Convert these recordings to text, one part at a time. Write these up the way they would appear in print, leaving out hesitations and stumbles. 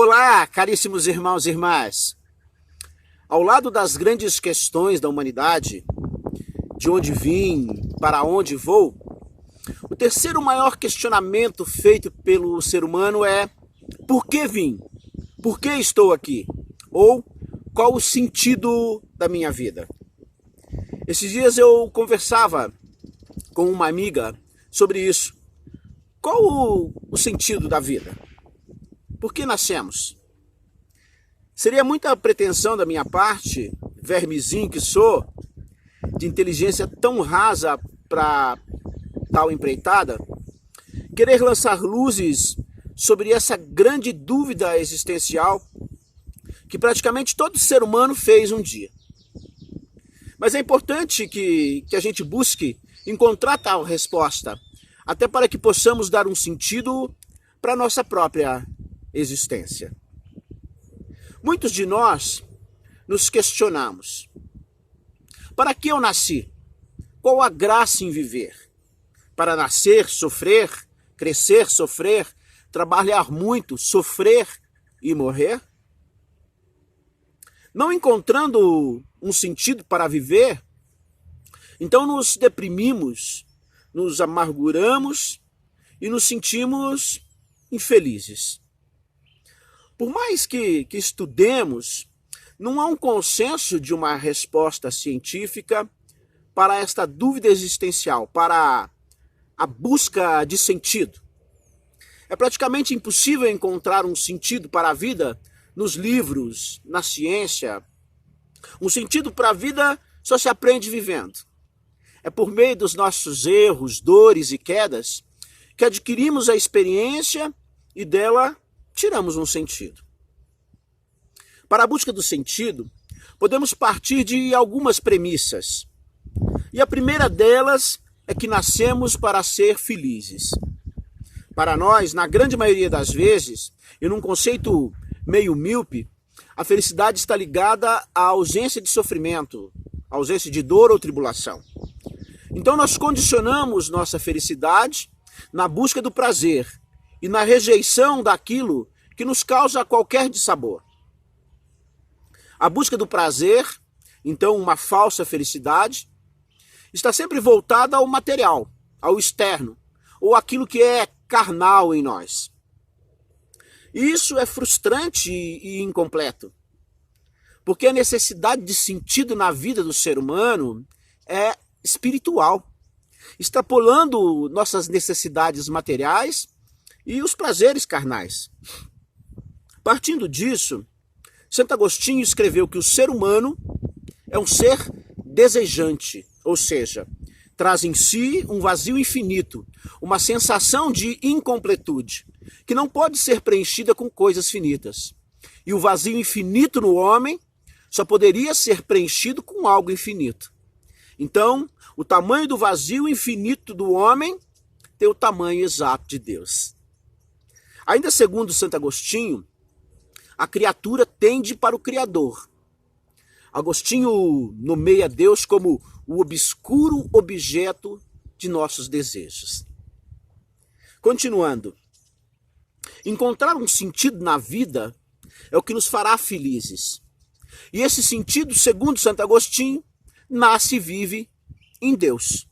Olá, caríssimos irmãos e irmãs. Ao lado das grandes questões da humanidade, de onde vim, para onde vou, o terceiro maior questionamento feito pelo ser humano é: por que vim? Por que estou aqui? Ou qual o sentido da minha vida? Esses dias eu conversava com uma amiga sobre isso. Qual o sentido da vida? Por que nascemos? Seria muita pretensão da minha parte, vermezinho que sou, de inteligência tão rasa para tal empreitada, querer lançar luzes sobre essa grande dúvida existencial que praticamente todo ser humano fez um dia. Mas é importante que a gente busque encontrar tal resposta, até para que possamos dar um sentido para a nossa própria existência. Muitos de nós nos questionamos: para que eu nasci? Qual a graça em viver? Para nascer, sofrer, crescer, sofrer, trabalhar muito, sofrer e morrer? Não encontrando um sentido para viver, então nos deprimimos, nos amarguramos e nos sentimos infelizes. Por mais que estudemos, não há um consenso de uma resposta científica para esta dúvida existencial, para a busca de sentido. É praticamente impossível encontrar um sentido para a vida nos livros, na ciência. Um sentido para a vida só se aprende vivendo. É por meio dos nossos erros, dores e quedas que adquirimos a experiência e dela tiramos um sentido. Para a busca do sentido, podemos partir de algumas premissas. E a primeira delas é que nascemos para ser felizes. Para nós, na grande maioria das vezes, e num conceito meio míope, a felicidade está ligada à ausência de sofrimento, à ausência de dor ou tribulação. Então nós condicionamos nossa felicidade na busca do prazer e na rejeição daquilo que nos causa qualquer dissabor. A busca do prazer, então uma falsa felicidade, está sempre voltada ao material, ao externo, ou aquilo que é carnal em nós. Isso é frustrante e incompleto, porque a necessidade de sentido na vida do ser humano é espiritual, extrapolando nossas necessidades materiais e os prazeres carnais. Partindo disso, Santo Agostinho escreveu que o ser humano é um ser desejante, ou seja, traz em si um vazio infinito, uma sensação de incompletude, que não pode ser preenchida com coisas finitas. E o vazio infinito no homem só poderia ser preenchido com algo infinito. Então, o tamanho do vazio infinito do homem tem o tamanho exato de Deus. Ainda segundo Santo Agostinho, a criatura tende para o Criador. Agostinho nomeia Deus como o obscuro objeto de nossos desejos. Continuando, encontrar um sentido na vida é o que nos fará felizes. E esse sentido, segundo Santo Agostinho, nasce e vive em Deus.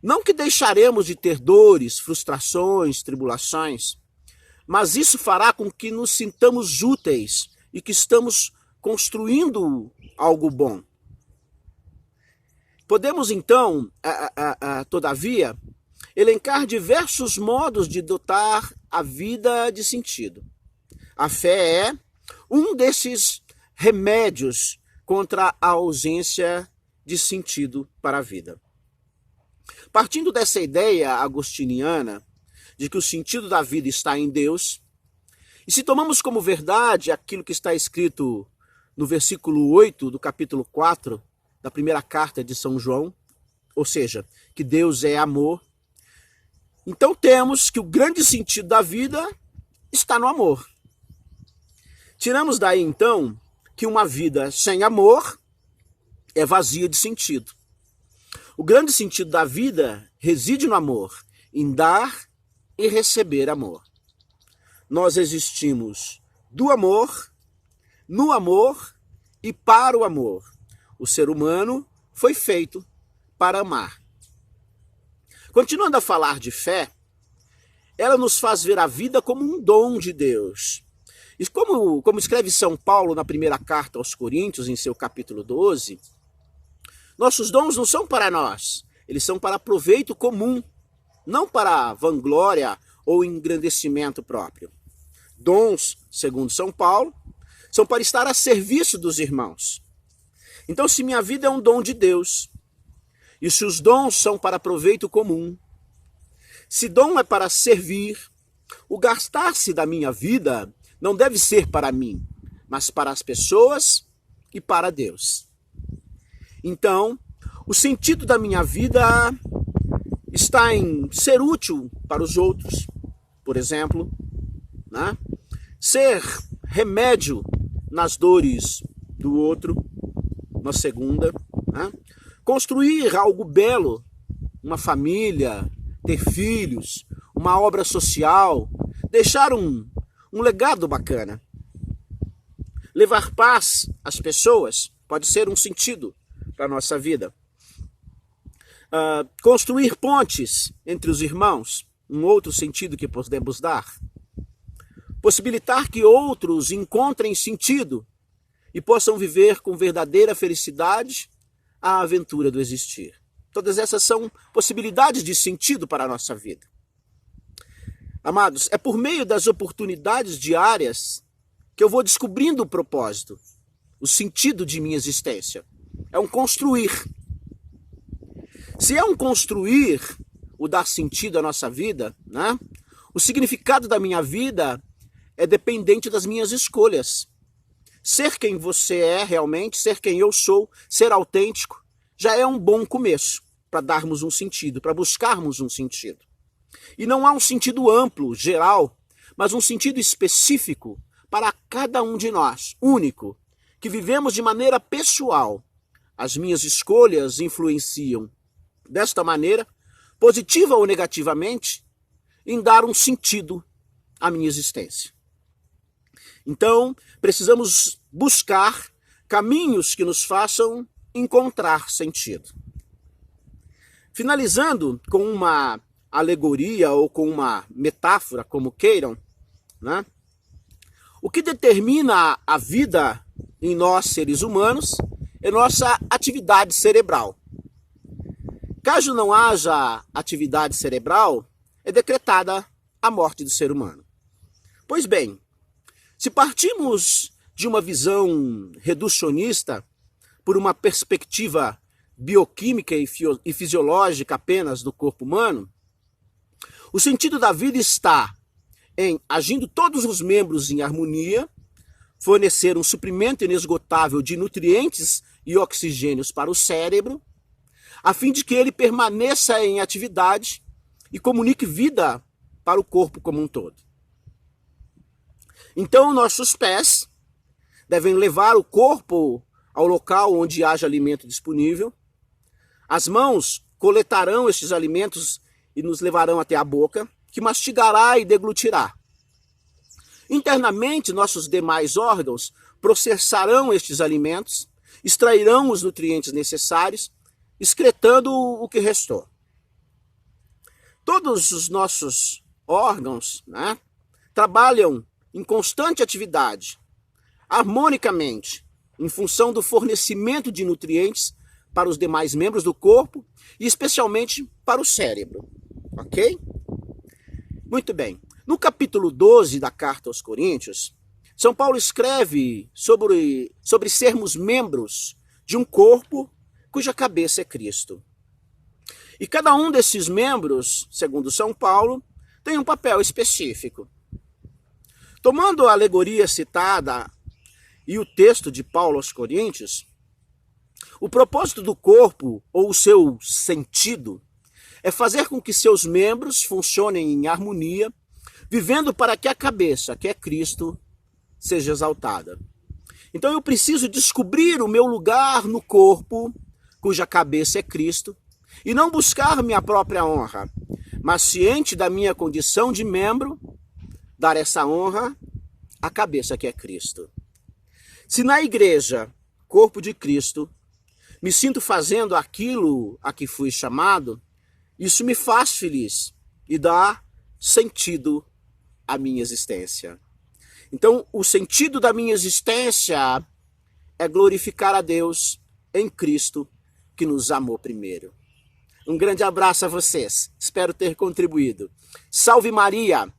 Não que deixaremos de ter dores, frustrações, tribulações, mas isso fará com que nos sintamos úteis e que estamos construindo algo bom. Podemos então, todavia, elencar diversos modos de dotar a vida de sentido. A fé é um desses remédios contra a ausência de sentido para a vida. Partindo dessa ideia agostiniana de que o sentido da vida está em Deus, e se tomamos como verdade aquilo que está escrito no versículo 8 do capítulo 4 da primeira carta de São João, ou seja, que Deus é amor, então temos que o grande sentido da vida está no amor. Tiramos daí então que uma vida sem amor é vazia de sentido. O grande sentido da vida reside no amor, em dar e receber amor. nós existimos do amor, no amor e para o amor. O ser humano foi feito para amar. Continuando a falar de fé, ela nos faz ver a vida como um dom de Deus. E como escreve São Paulo na primeira carta aos Coríntios, em seu capítulo 12, nossos dons não são para nós, eles são para proveito comum, não para vanglória ou engrandecimento próprio. Dons, segundo São Paulo, são para estar a serviço dos irmãos. Então, se minha vida é um dom de Deus, e se os dons são para proveito comum, se dom é para servir, o gastar-se da minha vida não deve ser para mim, mas para as pessoas e para Deus. Então, o sentido da minha vida está em ser útil para os outros, por exemplo, né? Ser remédio nas dores do outro, uma segunda, né? Construir algo belo, uma família, ter filhos, uma obra social, deixar um legado bacana. Levar paz às pessoas pode ser um sentido para a nossa vida. Construir pontes entre os irmãos, um outro sentido que podemos dar. Possibilitar que outros encontrem sentido e possam viver com verdadeira felicidade a aventura do existir. Todas essas são possibilidades de sentido para a nossa vida. Amados, é por meio das oportunidades diárias que eu vou descobrindo o propósito, o sentido de minha existência. É um construir. Se é um construir, o dar sentido à nossa vida, né? O significado da minha vida é dependente das minhas escolhas. Ser quem você é realmente, ser quem eu sou, ser autêntico, já é um bom começo para darmos um sentido, para buscarmos um sentido. E não há um sentido amplo, geral, mas um sentido específico para cada um de nós, único, que vivemos de maneira pessoal. As minhas escolhas influenciam, desta maneira, positiva ou negativamente, em dar um sentido à minha existência. Então, precisamos buscar caminhos que nos façam encontrar sentido. Finalizando com uma alegoria ou com uma metáfora, como queiram, né? O que determina a vida em nós, seres humanos, é nossa atividade cerebral. Caso não haja atividade cerebral, é decretada a morte do ser humano. Pois bem, se partimos de uma visão reducionista, por uma perspectiva bioquímica e fisiológica apenas do corpo humano, o sentido da vida está em, agindo todos os membros em harmonia, fornecer um suprimento inesgotável de nutrientes e oxigênios para o cérebro, a fim de que ele permaneça em atividade e comunique vida para o corpo como um todo. Então, nossos pés devem levar o corpo ao local onde haja alimento disponível. As mãos coletarão estes alimentos e nos levarão até a boca, que mastigará e deglutirá. Internamente, nossos demais órgãos processarão estes alimentos, extrairão os nutrientes necessários, excretando o que restou. Todos os nossos órgãos, né, trabalham em constante atividade, harmonicamente, em função do fornecimento de nutrientes para os demais membros do corpo e especialmente para o cérebro. Ok? Muito bem. No capítulo 12 da Carta aos Coríntios, São Paulo escreve sobre sermos membros de um corpo cuja cabeça é Cristo. E cada um desses membros, segundo São Paulo, tem um papel específico. Tomando a alegoria citada e o texto de Paulo aos Coríntios, o propósito do corpo, ou o seu sentido, é fazer com que seus membros funcionem em harmonia, vivendo para que a cabeça, que é Cristo, seja exaltada. Então eu preciso descobrir o meu lugar no corpo, cuja cabeça é Cristo, e não buscar minha própria honra, mas ciente da minha condição de membro, dar essa honra à cabeça que é Cristo. Se na igreja, corpo de Cristo, me sinto fazendo aquilo a que fui chamado, isso me faz feliz e dá sentido à minha existência. Então, o sentido da minha existência é glorificar a Deus em Cristo, que nos amou primeiro. Um grande abraço a vocês. Espero ter contribuído. Salve Maria,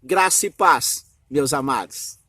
graça e paz, meus amados.